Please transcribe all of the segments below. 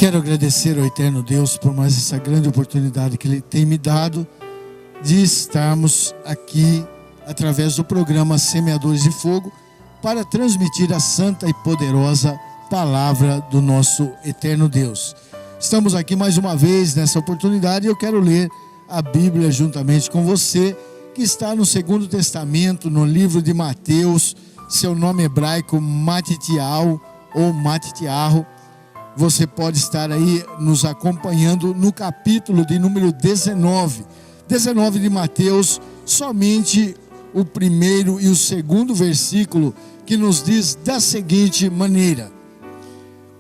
Quero agradecer ao eterno Deus por mais essa grande oportunidade que Ele tem me dado de estarmos aqui através do programa Semeadores de Fogo para transmitir a santa e poderosa palavra do nosso eterno Deus. Estamos aqui mais uma vez nessa oportunidade e eu quero ler a Bíblia juntamente com você, que está no Segundo Testamento, no livro de Mateus, seu nome hebraico Matitial ou Matitiarro. Você pode estar aí nos acompanhando no capítulo de número 19 de Mateus, somente o primeiro e o segundo versículo, que nos diz da seguinte maneira: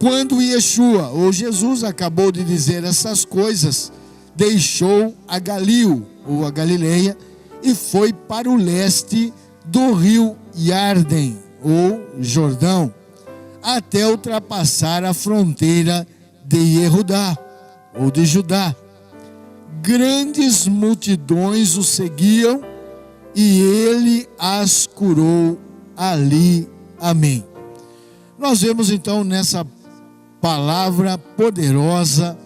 quando Yeshua, ou Jesus, acabou de dizer essas coisas, deixou a Galil, ou a Galileia, e foi para o leste do rio Iarden, ou Jordão, até ultrapassar a fronteira de Yehudá, ou de Judá. Grandes multidões o seguiam e ele as curou ali. Amém. Nós vemos então nessa palavra poderosa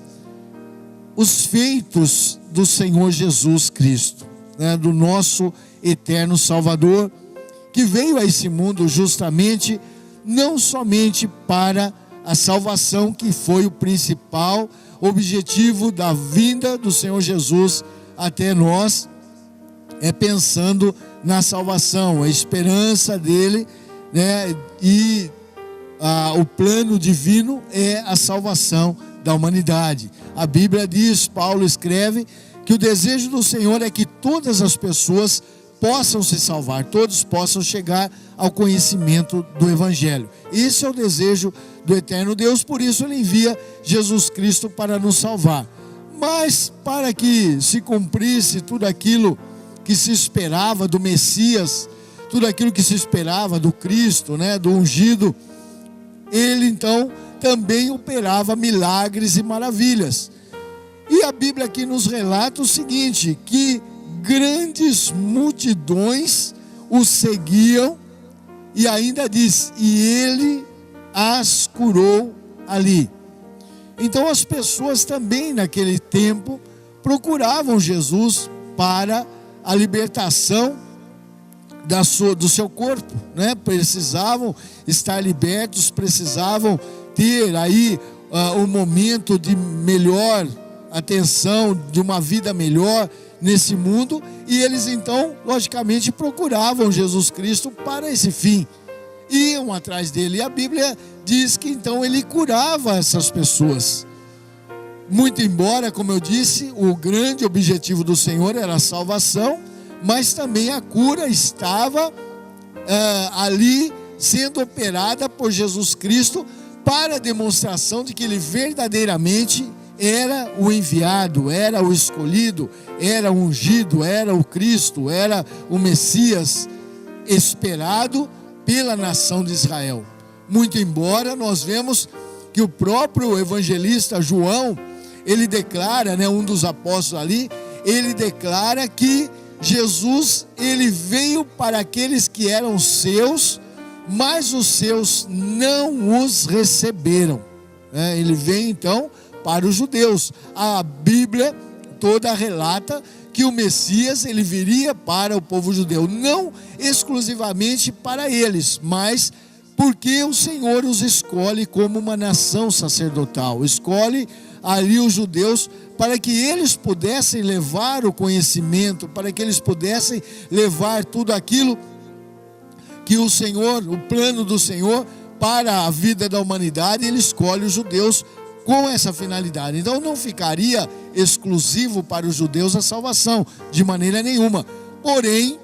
os feitos do Senhor Jesus Cristo, do nosso eterno Salvador, que veio a esse mundo justamente não somente para a salvação, que foi o principal objetivo da vinda do Senhor Jesus até nós, pensando na salvação, a esperança dele, e o plano divino é a salvação da humanidade. A Bíblia diz, Paulo escreve, que o desejo do Senhor é que todas as pessoas possam se salvar, todos possam chegar ao conhecimento do Evangelho. Esse é o desejo do eterno Deus, por isso Ele envia Jesus Cristo para nos salvar. Mas para que se cumprisse tudo aquilo que se esperava do Messias, tudo aquilo que se esperava do Cristo, do ungido, Ele então também operava milagres e maravilhas. E a Bíblia aqui nos relata o seguinte, que grandes multidões o seguiam, e ainda diz, e ele as curou ali. Então as pessoas também naquele tempo procuravam Jesus para a libertação do seu corpo, precisavam estar libertos, precisavam ter aí um momento de melhor atenção, de uma vida melhor nesse mundo, e eles então, logicamente, procuravam Jesus Cristo para esse fim, iam atrás dele, e a Bíblia diz que então ele curava essas pessoas, muito embora, como eu disse, o grande objetivo do Senhor era a salvação, mas também a cura estava ali sendo operada por Jesus Cristo, para a demonstração de que ele verdadeiramente era o enviado, era o escolhido, era o ungido, era o Cristo, era o Messias esperado pela nação de Israel. Muito embora nós vemos que o próprio evangelista João, ele declara, um dos apóstolos ali, ele declara que Jesus, ele veio para aqueles que eram seus, mas os seus não os receberam. Ele veio então para os judeus. A Bíblia toda relata que o Messias, ele viria para o povo judeu, não exclusivamente para eles, mas porque o Senhor os escolhe como uma nação sacerdotal, escolhe ali os judeus para que eles pudessem levar o conhecimento, para que eles pudessem levar tudo aquilo que o Senhor, o plano do Senhor para a vida da humanidade. Ele escolhe os judeus com essa finalidade. Então não ficaria exclusivo para os judeus a salvação, de maneira nenhuma. Porém,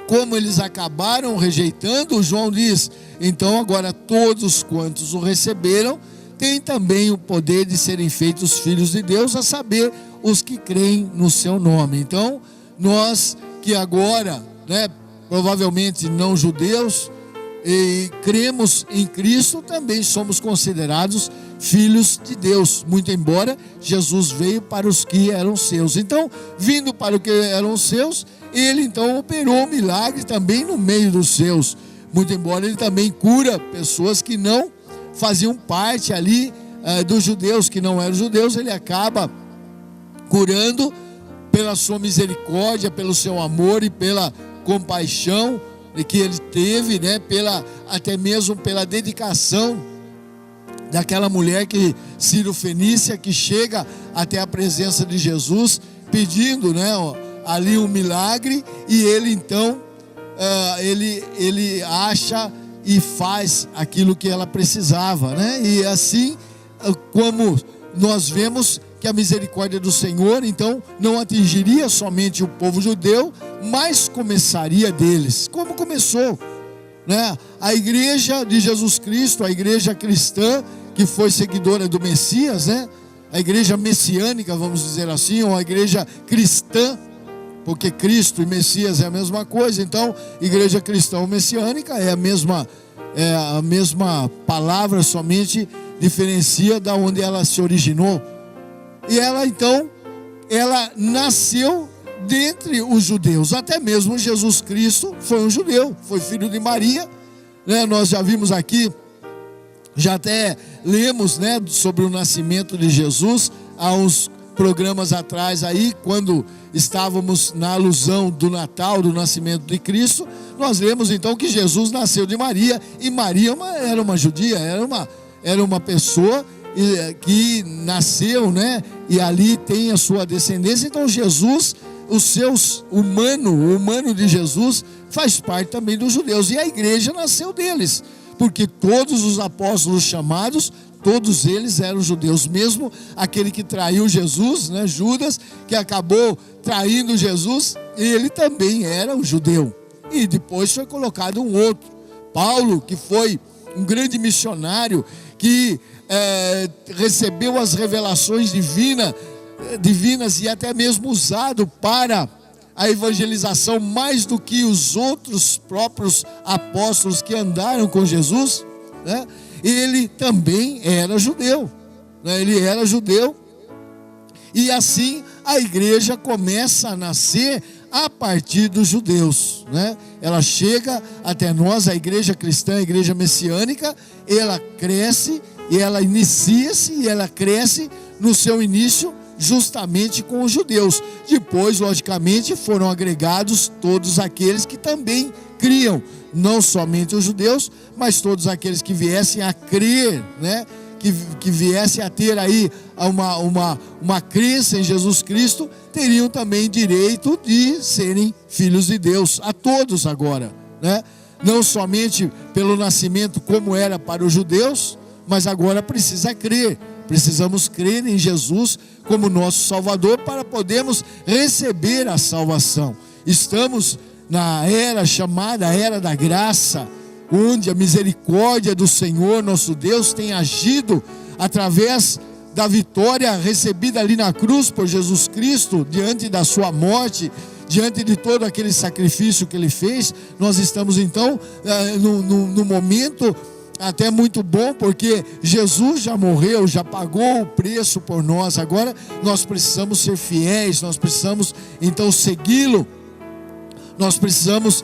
como eles acabaram rejeitando, João diz, então agora todos quantos o receberam, têm também o poder de serem feitos filhos de Deus, a saber, os que creem no seu nome. Então, nós que agora, provavelmente não judeus, e cremos em Cristo, também somos considerados filhos de Deus, muito embora Jesus veio para os que eram seus. Então, vindo para os que eram seus, ele então operou um milagre também no meio dos seus, muito embora ele também cura pessoas que não faziam parte ali dos judeus que não eram judeus, ele acaba curando pela sua misericórdia, pelo seu amor e pela compaixão que ele teve, né? Até mesmo pela dedicação daquela mulher Sírio-Fenícia, que chega até a presença de Jesus pedindo, né, ali um milagre, e ele então ele acha e faz aquilo que ela precisava, né? E assim como nós vemos que a misericórdia do Senhor então não atingiria somente o povo judeu, mas começaria deles, como começou, né? A igreja de Jesus Cristo, a igreja cristã que foi seguidora do Messias, né? A igreja messiânica, vamos dizer assim, ou a igreja cristã, porque Cristo e Messias é a mesma coisa. Então, igreja cristã ou messiânica é a mesma palavra, somente diferencia da onde ela se originou. E ela então, ela nasceu dentre os judeus. Até mesmo Jesus Cristo foi um judeu, foi filho de Maria, né? Nós já vimos aqui, já até lemos, né, sobre o nascimento de Jesus há uns programas atrás aí, quando estávamos na alusão do Natal, do nascimento de Cristo. Nós lemos então que Jesus nasceu de Maria, e Maria era uma judia, era uma pessoa que nasceu, né, e ali tem a sua descendência. Então Jesus, o humano de Jesus faz parte também dos judeus, e a igreja nasceu deles, porque todos os apóstolos chamados, todos eles eram judeus, mesmo aquele que traiu Jesus, né, Judas, que acabou traindo Jesus, ele também era um judeu. E depois foi colocado um outro, Paulo, que foi um grande missionário, que recebeu as revelações divinas e até mesmo usado para a evangelização mais do que os outros próprios apóstolos que andaram com Jesus, né? Ele também era judeu, né? Ele era judeu, e assim a igreja começa a nascer a partir dos judeus, né? Ela chega até nós, a igreja cristã, a igreja messiânica, ela cresce e ela inicia-se e ela cresce no seu início justamente com os judeus. Depois, logicamente, foram agregados todos aqueles que também criam, não somente os judeus, mas todos aqueles que viessem a crer, né? Que viessem a ter aí uma crença em Jesus Cristo, teriam também direito de serem filhos de Deus, a todos agora, né? Não somente pelo nascimento como era para os judeus, mas agora precisa crer. Precisamos crer em Jesus como nosso Salvador para podermos receber a salvação. Estamos na era chamada Era da Graça, onde a misericórdia do Senhor nosso Deus tem agido através da vitória recebida ali na cruz por Jesus Cristo, diante da sua morte, diante de todo aquele sacrifício que ele fez. Nós estamos então no momento até muito bom, porque Jesus já morreu, já pagou o preço por nós. Agora nós precisamos ser fiéis, nós precisamos então segui-lo, nós precisamos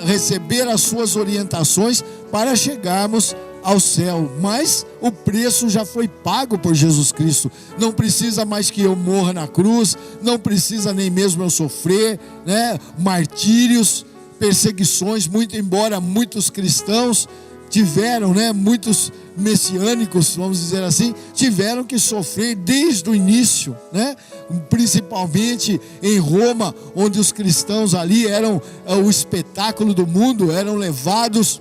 receber as suas orientações para chegarmos ao céu. Mas o preço já foi pago por Jesus Cristo. Não precisa mais que eu morra na cruz, não precisa nem mesmo eu sofrer, né, martírios, perseguições, muito embora muitos cristãos tiveram, né, muitos messiânicos, vamos dizer assim, tiveram que sofrer desde o início, né? Principalmente em Roma, onde os cristãos ali eram o espetáculo do mundo, eram levados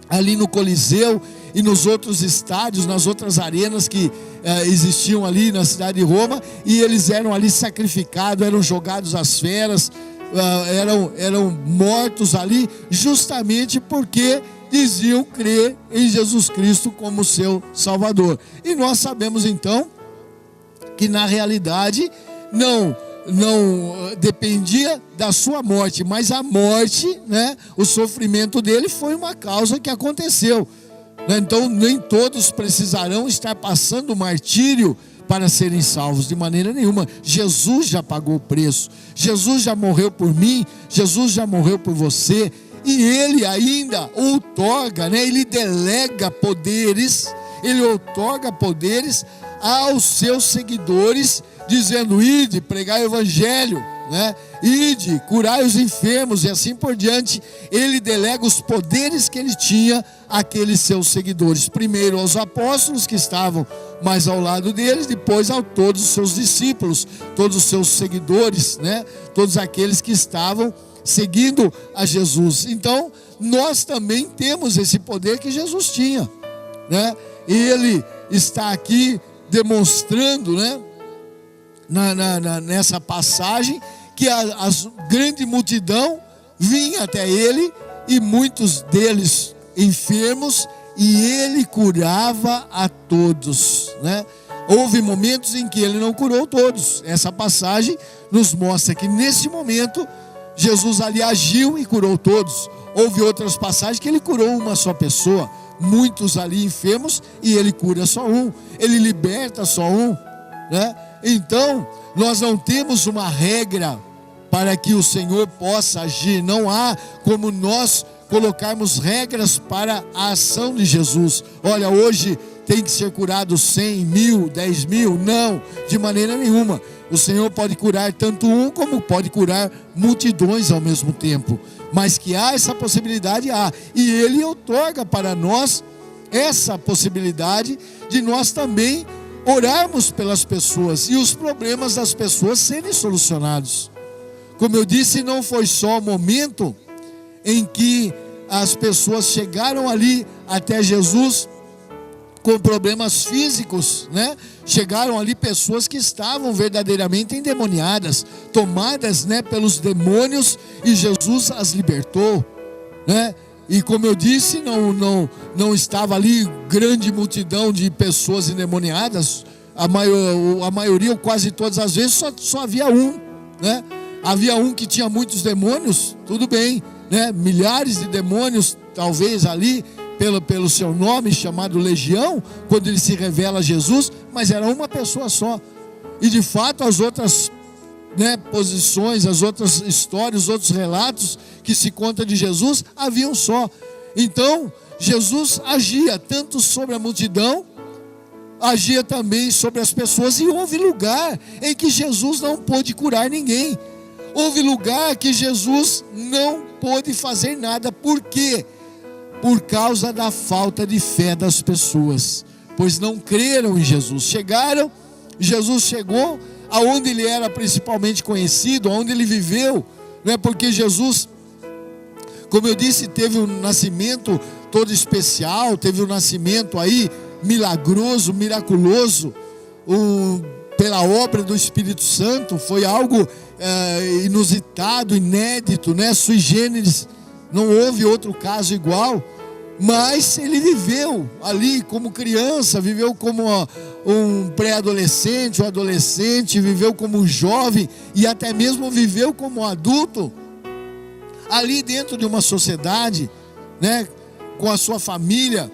ali no Coliseu e nos outros estádios, nas outras arenas que existiam ali na cidade de Roma, e eles eram ali sacrificados, eram jogados às feras, eram mortos ali, justamente porque diziam crer em Jesus Cristo como seu Salvador. E nós sabemos então que na realidade não dependia da sua morte, mas a morte, né, o sofrimento dele foi uma causa que aconteceu, né? Então nem todos precisarão estar passando martírio para serem salvos, de maneira nenhuma. Jesus já pagou o preço, Jesus já morreu por mim, Jesus já morreu por você, e ele ainda outorga, né? Ele delega poderes, Ele outorga poderes aos seus seguidores, dizendo: ide, pregai o evangelho, né? Ide, curai os enfermos, e assim por diante. Ele delega os poderes que ele tinha àqueles seus seguidores, primeiro aos apóstolos que estavam mais ao lado deles, depois a todos os seus discípulos, todos os seus seguidores, né? Todos aqueles que estavam seguindo a Jesus. Então nós também temos esse poder que Jesus tinha, né? E ele está aqui demonstrando, né, nessa passagem, que a grande multidão vinha até ele, e muitos deles enfermos, e ele curava a todos, né? Houve momentos em que ele não curou todos. Essa passagem nos mostra que nesse momento Jesus ali agiu e curou todos. Houve outras passagens que ele curou uma só pessoa, muitos ali enfermos, e ele cura só um, ele liberta só um, né? Então nós não temos uma regra para que o Senhor possa agir. Não há como nós colocarmos regras para a ação de Jesus. Olha, hoje tem que ser curado 100, 1000, 10 mil. Não, de maneira nenhuma. O Senhor pode curar tanto um como pode curar multidões ao mesmo tempo. Mas que há essa possibilidade, há. E Ele outorga para nós essa possibilidade de nós também orarmos pelas pessoas e os problemas das pessoas serem solucionados. Como eu disse, não foi só o momento em que as pessoas chegaram ali até Jesus com problemas físicos, né? Chegaram ali pessoas que estavam verdadeiramente endemoniadas, tomadas, né, pelos demônios, e Jesus as libertou, né? E como eu disse, não estava ali grande multidão de pessoas endemoniadas. A maioria, ou quase todas as vezes, só havia um, né? Havia um que tinha muitos demônios, tudo bem, né? Milhares de demônios, talvez ali, pelo seu nome, chamado Legião, quando ele se revela a Jesus, mas era uma pessoa só. E de fato as outras, né, posições, as outras histórias, os outros relatos que se conta de Jesus, haviam só. Então Jesus agia tanto sobre a multidão, agia também sobre as pessoas, e houve lugar em que Jesus não pôde curar ninguém. Houve lugar que Jesus não pôde fazer nada. Por quê? Por causa da falta de fé das pessoas, pois não creram em Jesus. Jesus chegou aonde ele era principalmente conhecido, aonde ele viveu, não é? Porque Jesus, como eu disse, teve um nascimento todo especial, teve um nascimento aí milagroso, miraculoso, pela obra do Espírito Santo. Foi algo inusitado, inédito, né? Sui generis, não houve outro caso igual. Mas ele viveu ali como criança, viveu como um pré-adolescente, um adolescente, viveu como um jovem, e até mesmo viveu como um adulto, ali dentro de uma sociedade, né, com a sua família.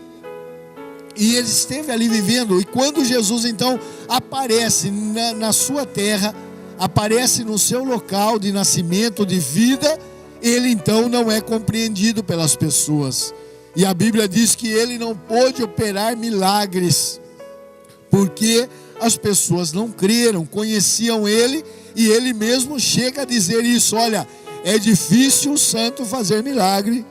E ele esteve ali vivendo. E quando Jesus então aparece na sua terra, aparece no seu local de nascimento, de vida, ele então não é compreendido pelas pessoas. E a Bíblia diz que ele não pôde operar milagres, porque as pessoas não creram, conheciam ele, e ele mesmo chega a dizer isso: olha, é difícil o santo fazer milagre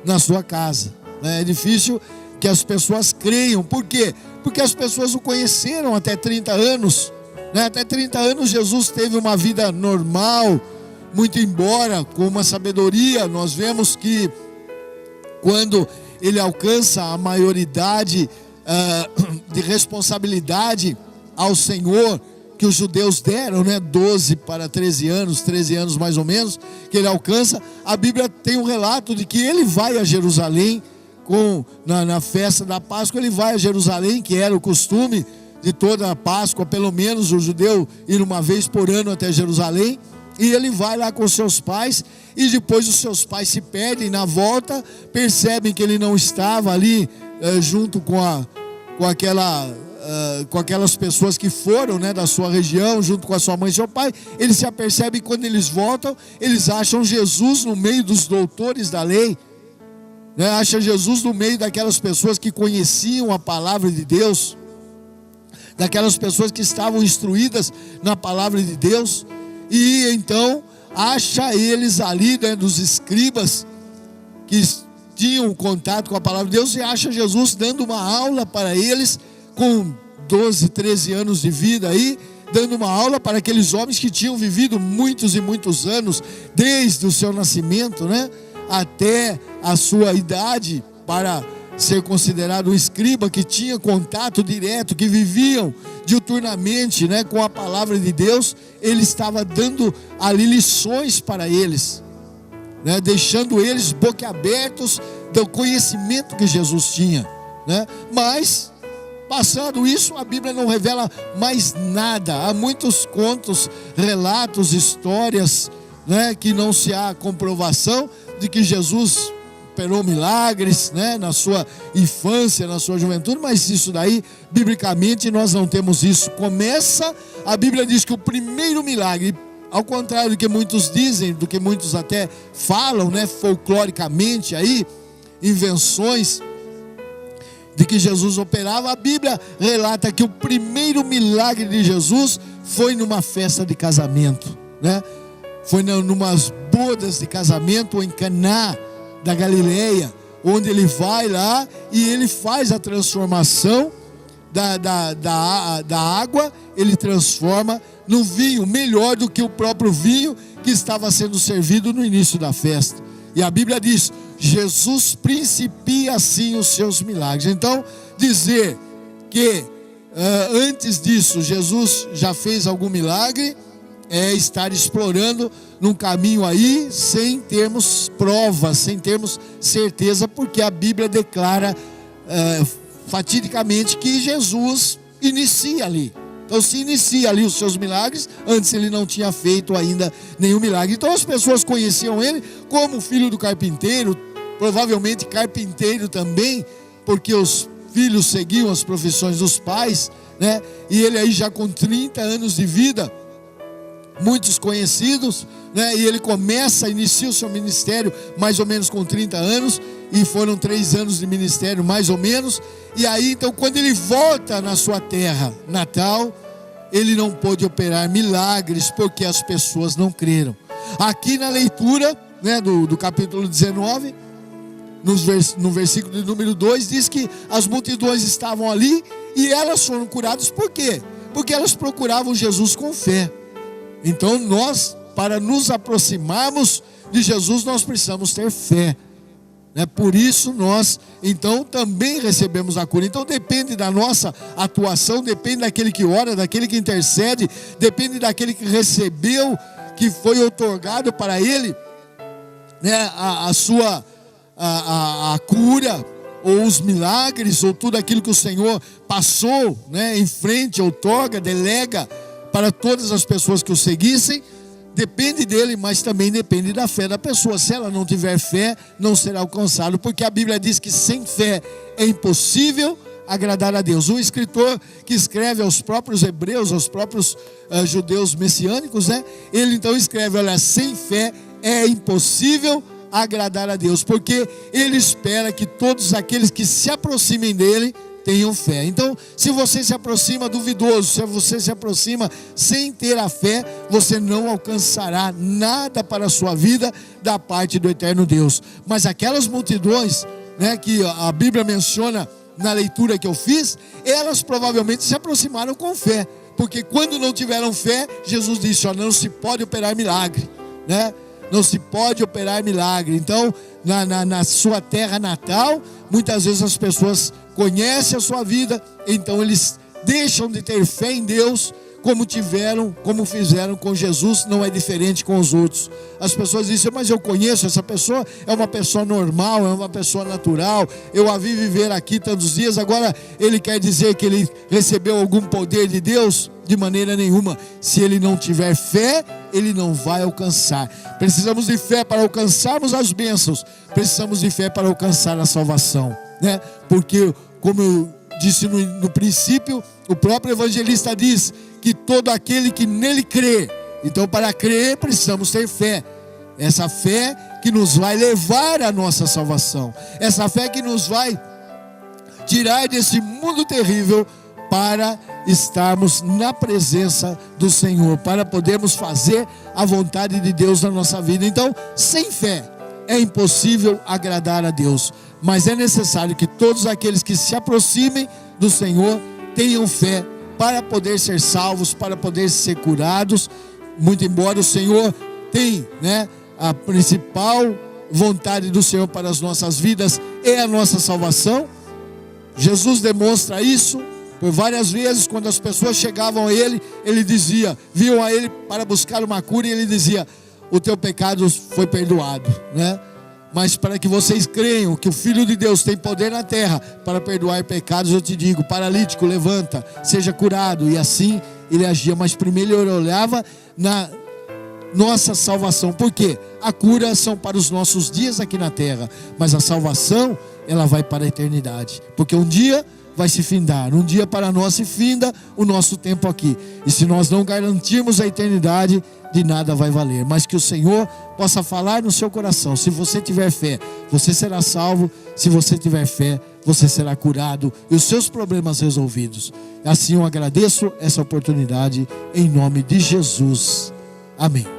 na sua casa, né? É difícil que as pessoas creiam. Por quê? Porque as pessoas o conheceram até 30 anos, né? Até 30 anos Jesus teve uma vida normal, muito embora com uma sabedoria. Nós vemos que quando ele alcança a maioridade de responsabilidade ao Senhor, que os judeus deram, né, 12 para 13 anos, 13 anos mais ou menos, que ele alcança, a Bíblia tem um relato de que ele vai a Jerusalém, na festa da Páscoa, ele vai a Jerusalém, que era o costume de toda a Páscoa, pelo menos o judeu ir uma vez por ano até Jerusalém. E ele vai lá com seus pais, e depois os seus pais se perdem. Na volta, percebem que ele não estava ali junto com aquelas pessoas que foram, né, da sua região, junto com a sua mãe e seu pai. Eles se apercebem, quando eles voltam, eles acham Jesus no meio dos doutores da lei, né? Acha Jesus no meio daquelas pessoas que conheciam a palavra de Deus, daquelas pessoas que estavam instruídas na palavra de Deus, e então acha eles ali, né, dos escribas que tinham contato com a palavra de Deus, e acha Jesus dando uma aula para eles, com 12, 13 anos de vida aí, dando uma aula para aqueles homens que tinham vivido muitos e muitos anos, desde o seu nascimento, né, até a sua idade, para ser considerado um escriba, que tinha contato direto, que viviam diuturnamente, né, com a palavra de Deus. Ele estava dando ali lições para eles, né, deixando eles boquiabertos do conhecimento que Jesus tinha, né? Mas passado isso, a Bíblia não revela mais nada. Há muitos contos, relatos, histórias, né, que não se há comprovação de que Jesus operou milagres, né, na sua infância, na sua juventude, mas isso daí, biblicamente, nós não temos isso. A Bíblia diz que o primeiro milagre, ao contrário do que muitos dizem, do que muitos até falam, né, folcloricamente aí, invenções de que Jesus operava, a Bíblia relata que o primeiro milagre de Jesus foi numa festa de casamento, né? Foi numas bodas de casamento em Caná da Galileia, onde ele vai lá e ele faz a transformação da água, ele transforma no vinho, melhor do que o próprio vinho que estava sendo servido no início da festa. E a Bíblia diz: Jesus principia assim os seus milagres. Então, dizer que antes disso Jesus já fez algum milagre é estar explorando num caminho aí sem termos provas, sem termos certeza, porque a Bíblia declara fatidicamente que Jesus inicia ali. Então se inicia ali os seus milagres. Antes ele não tinha feito ainda nenhum milagre. Então as pessoas conheciam ele como filho do carpinteiro, provavelmente carpinteiro também, porque os filhos seguiam as profissões dos pais, né? E ele aí já com 30 anos de vida, muitos conhecidos, né? E ele inicia o seu ministério mais ou menos com 30 anos, e foram 3 anos de ministério mais ou menos. E aí então, quando ele volta na sua terra natal, ele não pôde operar milagres porque as pessoas não creram. Aqui na leitura, né, do capítulo 19, no versículo de número 2, diz que as multidões estavam ali e elas foram curadas. Por quê? Porque elas procuravam Jesus com fé. Então nós, para nos aproximarmos de Jesus, nós precisamos ter fé, né? Por isso nós então também recebemos a cura. Então depende da nossa atuação, depende daquele que ora, daquele que intercede, depende daquele que recebeu, que foi outorgado para ele, né, a cura, ou os milagres, ou tudo aquilo que o Senhor passou, né, em frente, outorga, delega para todas as pessoas que o seguissem. Depende dele, mas também depende da fé da pessoa. Se ela não tiver fé, não será alcançado, porque a Bíblia diz que sem fé é impossível agradar a Deus. O escritor que escreve aos próprios hebreus, aos próprios judeus messiânicos, né, ele então escreve: olha, sem fé é impossível agradar a Deus, porque ele espera que todos aqueles que se aproximem dele tenham fé. Então, se você se aproxima duvidoso, se você se aproxima sem ter a fé, você não alcançará nada para a sua vida da parte do eterno Deus. Mas aquelas multidões, né, que a Bíblia menciona na leitura que eu fiz, elas provavelmente se aproximaram com fé, porque quando não tiveram fé, Jesus disse: ó, não se pode operar milagre, né? Não se pode operar milagre. Então, na sua terra natal, muitas vezes as pessoas conhecem a sua vida, então eles deixam de ter fé em Deus, como fizeram com Jesus. Não é diferente com os outros. As pessoas dizem: mas eu conheço essa pessoa, é uma pessoa normal, é uma pessoa natural, eu a vi viver aqui tantos dias, agora ele quer dizer que ele recebeu algum poder de Deus? De maneira nenhuma. Se ele não tiver fé, ele não vai alcançar. Precisamos de fé para alcançarmos as bênçãos, precisamos de fé para alcançar a salvação, né? Porque, como eu disse no princípio, o próprio evangelista diz que todo aquele que nele crê. Então, para crer, precisamos ter fé. Essa fé que nos vai levar à nossa salvação. Essa fé que nos vai tirar desse mundo terrível para estarmos na presença do Senhor, para podermos fazer a vontade de Deus na nossa vida. Então, sem fé é impossível agradar a Deus, mas é necessário que todos aqueles que se aproximem do Senhor tenham fé para poder ser salvos, para poder ser curados. Muito embora o Senhor tenha, a principal vontade do Senhor para as nossas vidas é a nossa salvação. Jesus demonstra isso por várias vezes. Quando as pessoas chegavam a Ele, Ele dizia, viam a Ele para buscar uma cura, e Ele dizia: o teu pecado foi perdoado, Mas para que vocês creiam que o Filho de Deus tem poder na terra para perdoar pecados, eu te digo: paralítico, levanta, seja curado. E assim ele agia, mas primeiro ele olhava na nossa salvação. Por quê? A cura são para os nossos dias aqui na terra, mas a salvação, ela vai para a eternidade, porque um dia vai se findar, um dia para nós se finda o nosso tempo aqui, e se nós não garantirmos a eternidade, de nada vai valer. Mas que o Senhor possa falar no seu coração: se você tiver fé, você será salvo. Se você tiver fé, você será curado e os seus problemas resolvidos. Assim eu agradeço essa oportunidade, em nome de Jesus, amém.